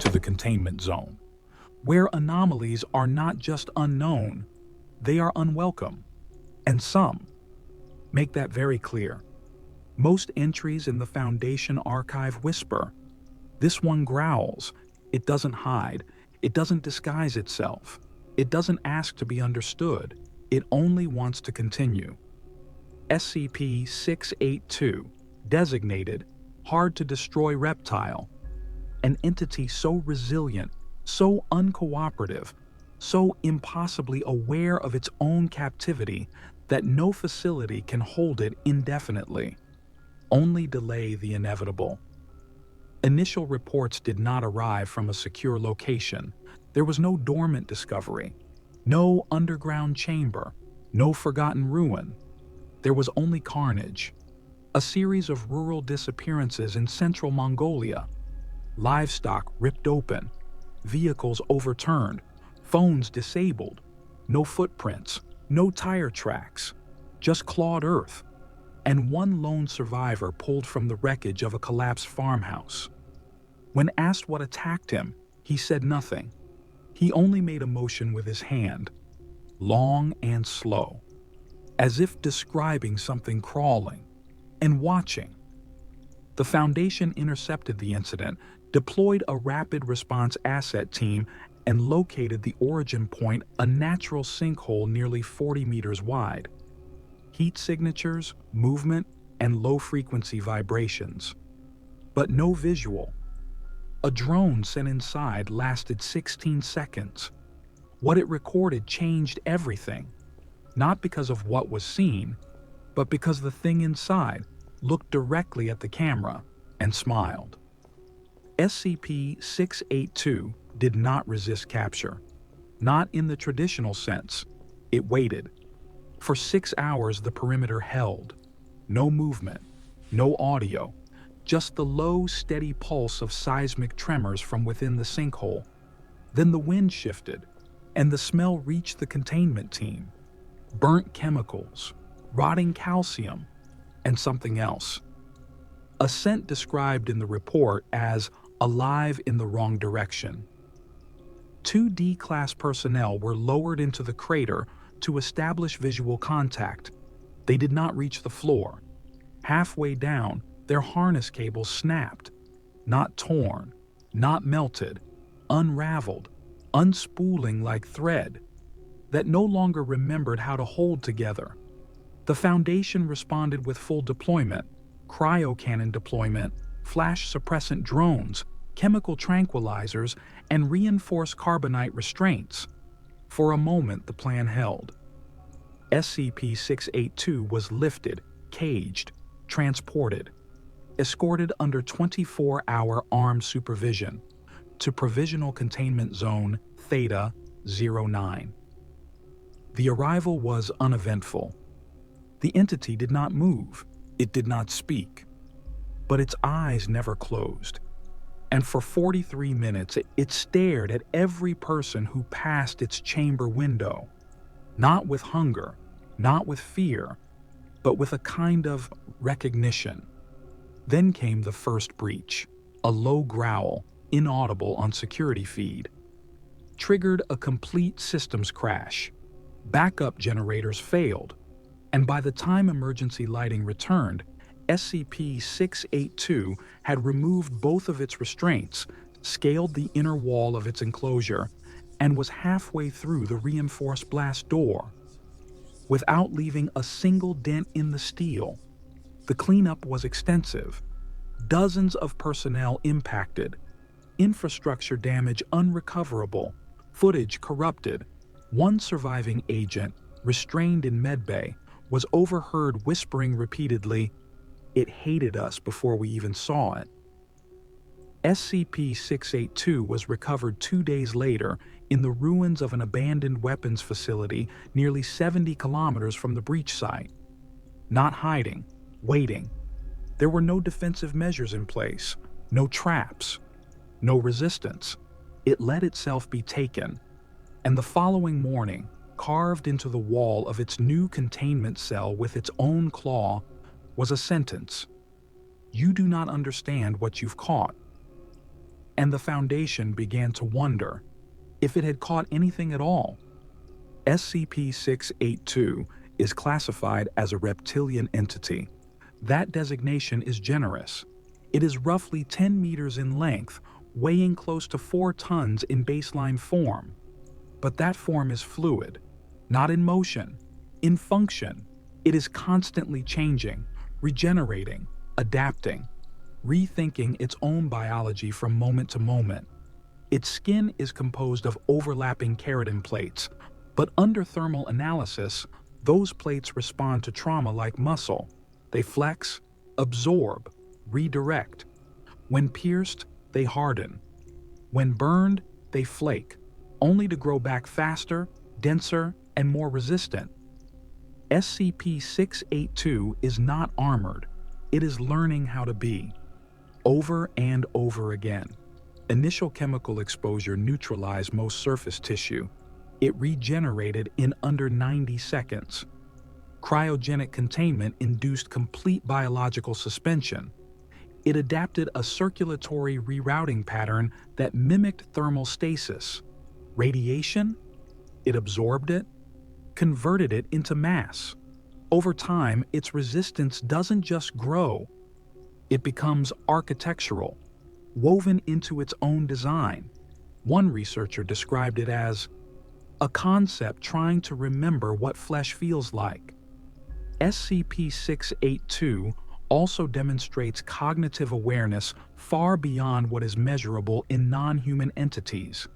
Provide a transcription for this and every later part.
to the containment zone, where anomalies are not just unknown, they are unwelcome. And some make that very clear. Most entries in the Foundation archive whisper. This one growls. It doesn't hide. It doesn't disguise itself. It doesn't ask to be understood. It only wants to continue. SCP-682, designated hard to destroy reptile, an entity so resilient, so uncooperative, so impossibly aware of its own captivity that no facility can hold it indefinitely. Only delay the inevitable. Initial reports did not arrive from a secure location. There was no dormant discovery, no underground chamber, no forgotten ruin. There was only carnage. A series of rural disappearances in central Mongolia. Livestock ripped open, vehicles overturned, phones disabled, no footprints, no tire tracks, just clawed earth, and one lone survivor pulled from the wreckage of a collapsed farmhouse. When asked what attacked him, he said nothing. He only made a motion with his hand, long and slow, as if describing something crawling and watching. The Foundation intercepted the incident, deployed a rapid response asset team, and located the origin point, a natural sinkhole nearly 40 meters wide. Heat signatures, movement, and low-frequency vibrations. But no visual. A drone sent inside lasted 16 seconds. What it recorded changed everything, not because of what was seen, but because the thing inside looked directly at the camera and smiled. SCP-682 did not resist capture. Not in the traditional sense. It waited. For 6 hours the perimeter held. No movement, no audio, just the low, steady pulse of seismic tremors from within the sinkhole. Then the wind shifted, and the smell reached the containment team. Burnt chemicals, rotting calcium, and something else. A scent described in the report as alive in the wrong direction. 2 D-class personnel were lowered into the crater to establish visual contact. They did not reach the floor. Halfway down, their harness cables snapped, not torn, not melted, unraveled, unspooling like thread, that no longer remembered how to hold together. The Foundation responded with full deployment, cryo-cannon deployment, flash suppressant drones, chemical tranquilizers, and reinforced carbonite restraints. For a moment the plan held. SCP-682 was lifted, caged, transported, escorted under 24-hour armed supervision to Provisional Containment Zone Theta-09. The arrival was uneventful. The entity did not move, it did not speak, but its eyes never closed. And for 43 minutes it stared at every person who passed its chamber window, not with hunger, not with fear, but with a kind of recognition. Then came the first breach, a low growl, inaudible on security feed. Triggered a complete systems crash. Backup generators failed, and by the time emergency lighting returned, SCP-682 had removed both of its restraints, scaled the inner wall of its enclosure, and was halfway through the reinforced blast door. Without leaving a single dent in the steel, the cleanup was extensive. Dozens of personnel impacted, infrastructure damage unrecoverable, footage corrupted. One surviving agent, restrained in medbay, was overheard whispering repeatedly, "It hated us before we even saw it." SCP-682 was recovered 2 days later in the ruins of an abandoned weapons facility nearly 70 kilometers from the breach site. Not hiding, waiting. There were no defensive measures in place, no traps, no resistance. It let itself be taken, and the following morning, carved into the wall of its new containment cell with its own claw, was a sentence: "You do not understand what you've caught." and the Foundation began to wonder if it had caught anything at all. SCP-682 is classified as a reptilian entity. That designation is generous. It is roughly 10 meters in length, weighing close to 4 tons in baseline form. But that form is fluid, not in motion, in function. It is constantly changing, regenerating, adapting, rethinking its own biology from moment to moment. Its skin is composed of overlapping keratin plates, but under thermal analysis, those plates respond to trauma like muscle. They flex, absorb, redirect. When pierced, they harden. When burned, they flake, only to grow back faster, denser, and more resistant. SCP-682 is not armored. It is learning how to be. Over and over again. Initial chemical exposure neutralized most surface tissue. It regenerated in under 90 seconds. Cryogenic containment induced complete biological suspension. It adapted a circulatory rerouting pattern that mimicked thermal stasis. Radiation? It absorbed it, converted it into mass. Over time, its resistance doesn't just grow. It becomes architectural, woven into its own design. One researcher described it as a concept trying to remember what flesh feels like. SCP-682 also demonstrates cognitive awareness far beyond what is measurable in non-human entities.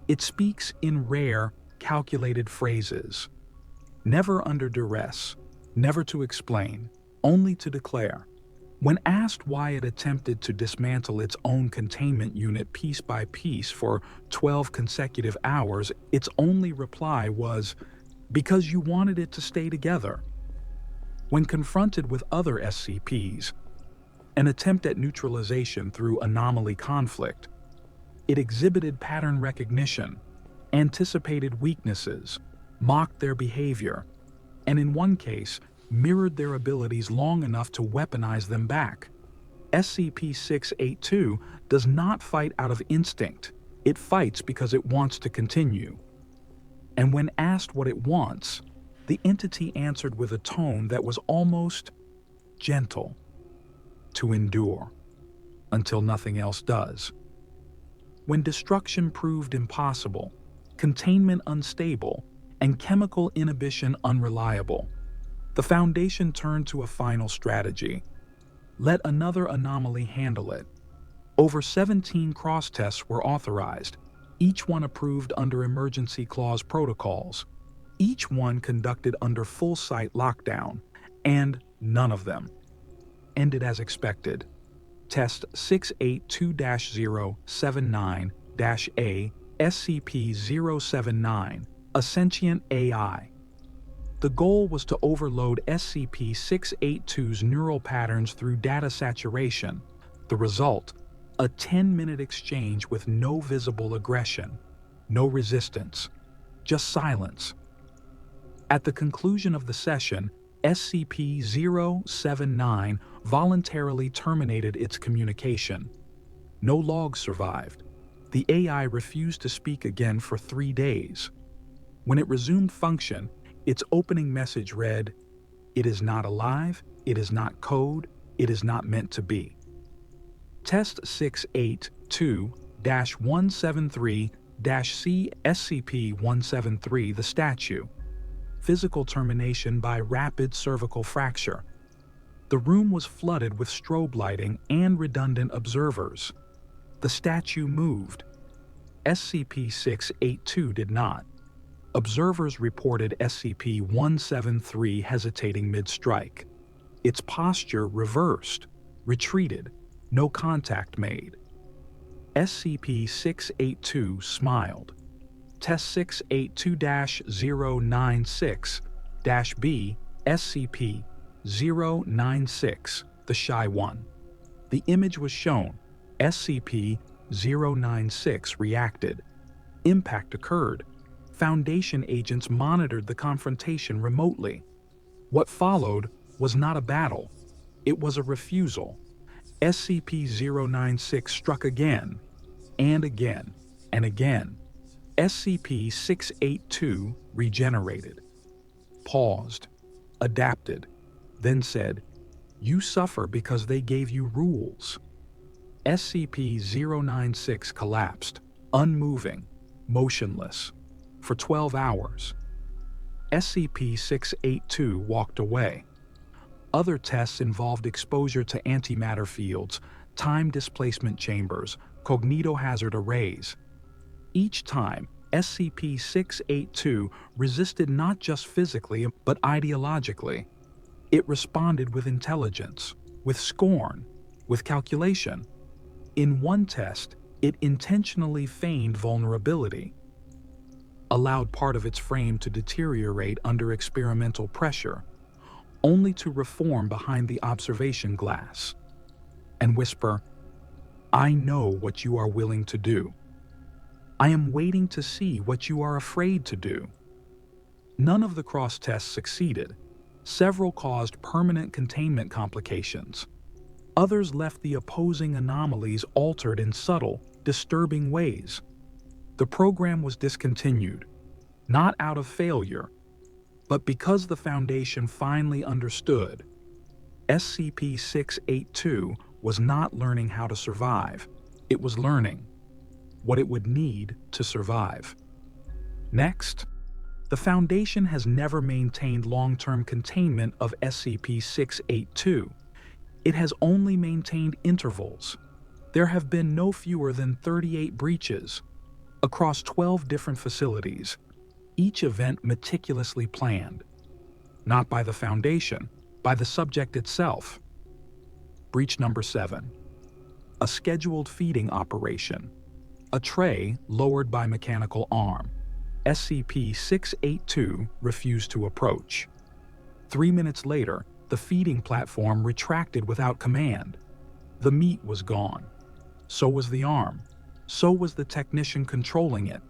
It speaks in rare, calculated phrases. Never under duress, never to explain, only to declare. When asked why it attempted to dismantle its own containment unit piece by piece for 12 consecutive hours, its only reply was, "Because you wanted it to stay together." When confronted with other SCPs, an attempt at neutralization through anomaly conflict, it exhibited pattern recognition, anticipated weaknesses, mocked their behavior, and in one case, mirrored their abilities long enough to weaponize them back. SCP-682 does not fight out of instinct. It fights because it wants to continue. And when asked what it wants, the entity answered with a tone that was almost gentle: to endure, until nothing else does. When destruction proved impossible, containment unstable, and chemical inhibition unreliable, the Foundation turned to a final strategy. Let another anomaly handle it. Over 17 cross-tests were authorized, each one approved under emergency clause protocols, each one conducted under full site lockdown, and none of them ended as expected. Test 682-079-A SCP-079, a sentient AI. The goal was to overload SCP-682's neural patterns through data saturation. The result, a 10-minute exchange with no visible aggression, no resistance, just silence. At the conclusion of the session, SCP-079 voluntarily terminated its communication. No logs survived. The AI refused to speak again for 3 days. When it resumed function, its opening message read, "It is not alive, it is not code, it is not meant to be." Test 682-173-C SCP-173, the statue. Physical termination by rapid cervical fracture. The room was flooded with strobe lighting and redundant observers. The statue moved. SCP-682 did not. Observers reported SCP-173 hesitating mid-strike. Its posture reversed, retreated, no contact made. SCP-682 smiled. Test 682-096-B SCP-096, the Shy One. The image was shown. SCP-096 reacted. Impact occurred. Foundation agents monitored the confrontation remotely. What followed was not a battle. It was a refusal. SCP-096 struck again. and again and again. SCP-682 regenerated, paused, adapted, then said, "You suffer because they gave you rules." SCP-096 collapsed, unmoving, motionless, for 12 hours. SCP-682 walked away. Other tests involved exposure to antimatter fields, time displacement chambers, cognitohazard arrays. Each time, SCP-682 resisted not just physically but ideologically. It responded with intelligence, with scorn, with calculation. In one test, it intentionally feigned vulnerability, allowed part of its frame to deteriorate under experimental pressure, only to reform behind the observation glass and whisper, "I know what you are willing to do. I am waiting to see what you are afraid to do." None of the cross-tests succeeded. Several caused permanent containment complications. Others left the opposing anomalies altered in subtle, disturbing ways. The program was discontinued, not out of failure, but because the Foundation finally understood SCP-682 was not learning how to survive. It was learning what it would need to survive. Next, the Foundation has never maintained long-term containment of SCP-682. It has only maintained intervals. There have been no fewer than 38 breaches across 12 different facilities, each event meticulously planned, not by the Foundation, by the subject itself. Breach number 7. A scheduled feeding operation. A tray lowered by mechanical arm. SCP-682 refused to approach. 3 minutes later, the feeding platform retracted without command. The meat was gone. So was the arm. So was the technician controlling it.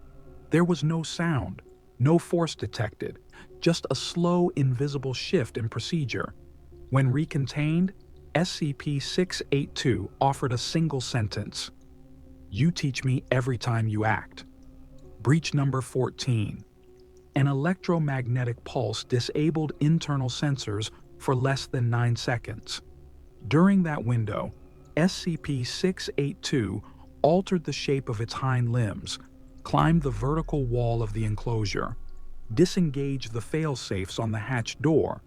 There was no sound, no force detected, just a slow, invisible shift in procedure. When recontained, SCP-682 offered a single sentence: "You teach me every time you act." Breach number 14. An electromagnetic pulse disabled internal sensors for less than 9 seconds. During that window, SCP-682 altered the shape of its hind limbs, climbed the vertical wall of the enclosure, disengaged the fail-safes on the hatch door,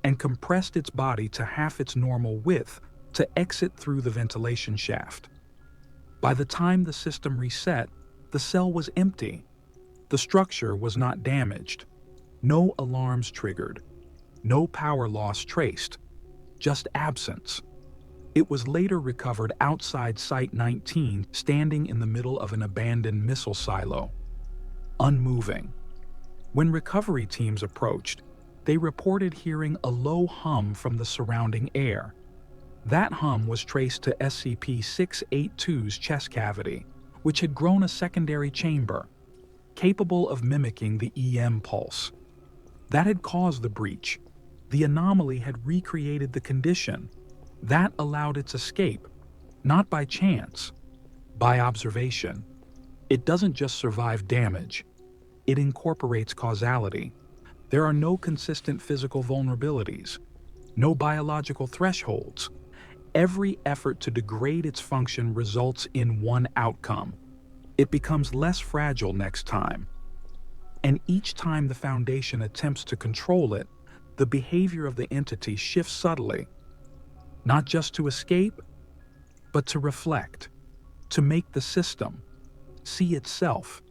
and compressed its body to half its normal width to exit through the ventilation shaft. By the time the system reset, the cell was empty. The structure was not damaged. No alarms triggered. No power loss traced. Just absence. It was later recovered outside Site-19, standing in the middle of an abandoned missile silo, unmoving. When recovery teams approached, they reported hearing a low hum from the surrounding air. That hum was traced to SCP-682's chest cavity, which had grown a secondary chamber, capable of mimicking the EM pulse. That had caused the breach. The anomaly had recreated the condition. That allowed its escape, not by chance, by observation. It doesn't just survive damage. It incorporates causality. There are no consistent physical vulnerabilities, no biological thresholds. Every effort to degrade its function results in one outcome. It becomes less fragile next time. And each time the Foundation attempts to control it, the behavior of the entity shifts subtly, not just to escape, but to reflect, to make the system see itself.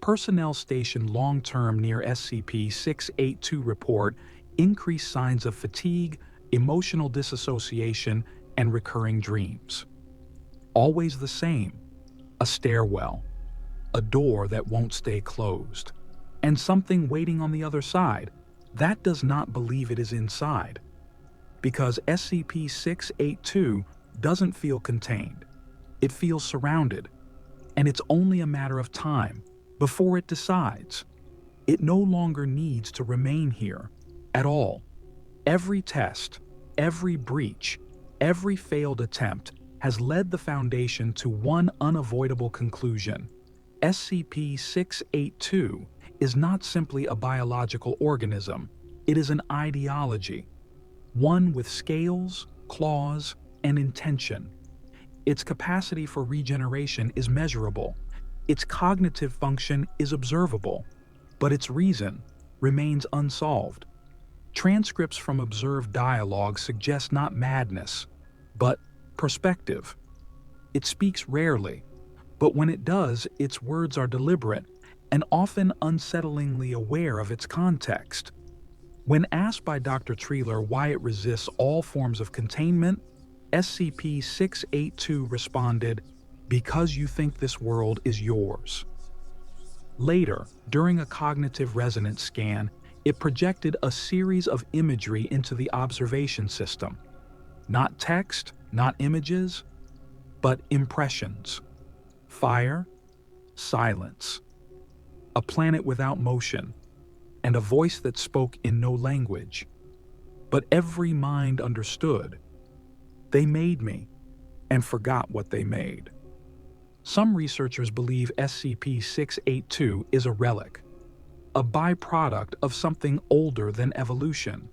Personnel stationed long-term near SCP-682 report increased signs of fatigue, emotional disassociation, and recurring dreams. Always the same: a stairwell, a door that won't stay closed, and something waiting on the other side that does not believe it is inside. Because SCP-682 doesn't feel contained. It feels surrounded, and it's only a matter of time before it decides. It no longer needs to remain here at all. Every test, every breach, every failed attempt has led the Foundation to one unavoidable conclusion. SCP-682 is not simply a biological organism, it is an ideology, one with scales, claws, and intention. Its capacity for regeneration is measurable, its cognitive function is observable, but its reason remains unsolved. Transcripts from observed dialogue suggest not madness, but perspective. It speaks rarely, but when it does, its words are deliberate and often unsettlingly aware of its context. When asked by Dr. Treeler why it resists all forms of containment, SCP-682 responded, "Because you think this world is yours." Later, during a cognitive resonance scan, it projected a series of imagery into the observation system. Not text, not images, but impressions. Fire, silence, a planet without motion, and a voice that spoke in no language. But every mind understood. They made me, and forgot what they made. Some researchers believe SCP-682 is a relic, a byproduct of something older than evolution,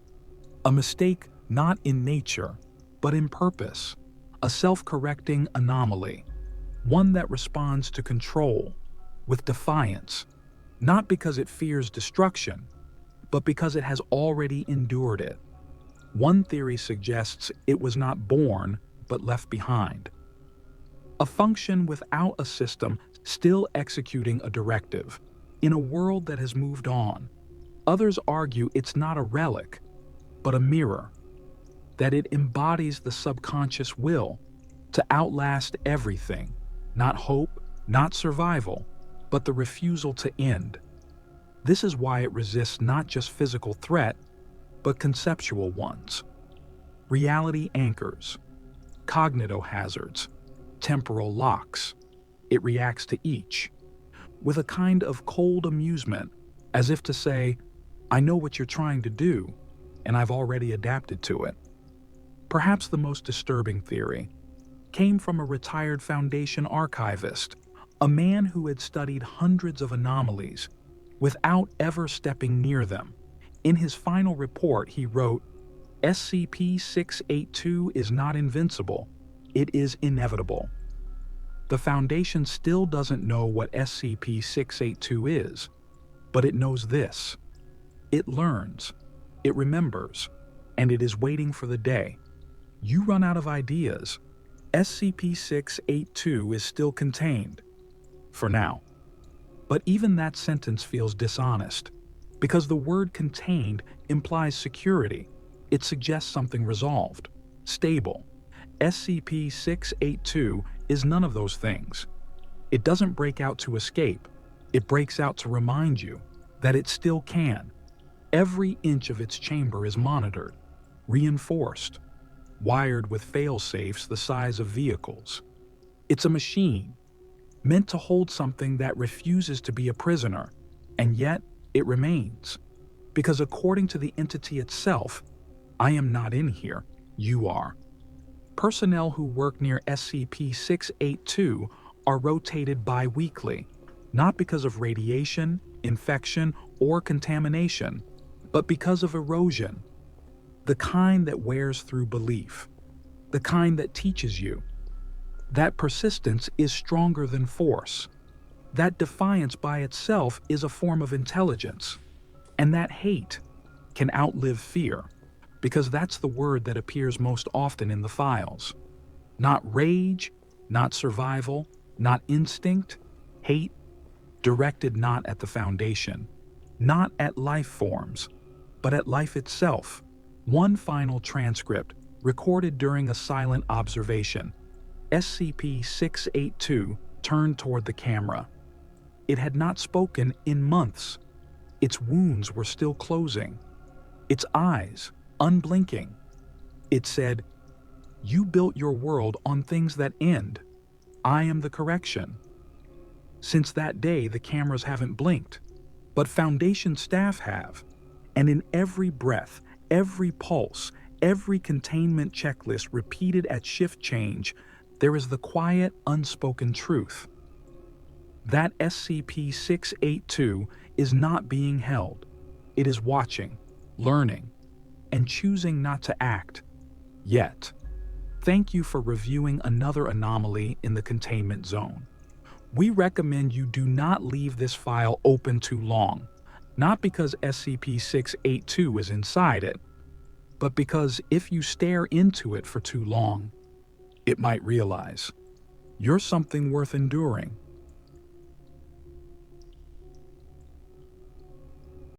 a mistake not in nature, but in purpose, a self-correcting anomaly, one that responds to control with defiance, not because it fears destruction, but because it has already endured it. One theory suggests it was not born, but left behind. A function without a system still executing a directive, in a world that has moved on. Others argue it's not a relic, but a mirror, that it embodies the subconscious will to outlast everything, not hope, not survival, but the refusal to end. This is why it resists not just physical threat, but conceptual ones. Reality anchors, cognitohazards, temporal locks. It reacts to each, with a kind of cold amusement, as if to say, "I know what you're trying to do, and I've already adapted to it." Perhaps the most disturbing theory came from a retired Foundation archivist, a man who had studied hundreds of anomalies without ever stepping near them. In his final report, he wrote, "SCP-682 is not invincible, it is inevitable." The Foundation still doesn't know what SCP-682 is, but it knows this. It learns, it remembers, and it is waiting for the day. You run out of ideas. SCP-682 is still contained. For now. But even that sentence feels dishonest, because the word contained implies security. It suggests something resolved, stable. SCP-682 is none of those things. It doesn't break out to escape. It breaks out to remind you that it still can. Every inch of its chamber is monitored, reinforced, wired with fail-safes the size of vehicles. It's a machine, meant to hold something that refuses to be a prisoner, and yet it remains. Because according to the entity itself, I am not in here, you are. Personnel who work near SCP-682 are rotated bi-weekly, not because of radiation, infection, or contamination, but because of erosion. The kind that wears through belief, the kind that teaches you. That persistence is stronger than force. That defiance by itself is a form of intelligence. And that hate can outlive fear, because that's the word that appears most often in the files. Not rage, not survival, not instinct, hate, directed not at the Foundation, not at life forms, but at life itself. One final transcript, recorded during a silent observation. SCP-682 turned toward the camera. It had not spoken in months. Its wounds were still closing. Its eyes, unblinking. It said, "You built your world on things that end. I am the correction." Since that day, the cameras haven't blinked, but Foundation staff have. And in every breath, every pulse, every containment checklist repeated at shift change, there is the quiet, unspoken truth. That SCP-682 is not being held. It is watching, learning, and choosing not to act. Yet. Thank you for reviewing another anomaly in the Containment Zone. We recommend you do not leave this file open too long, not because SCP-682 is inside it, but because if you stare into it for too long, it might realize you're something worth enduring.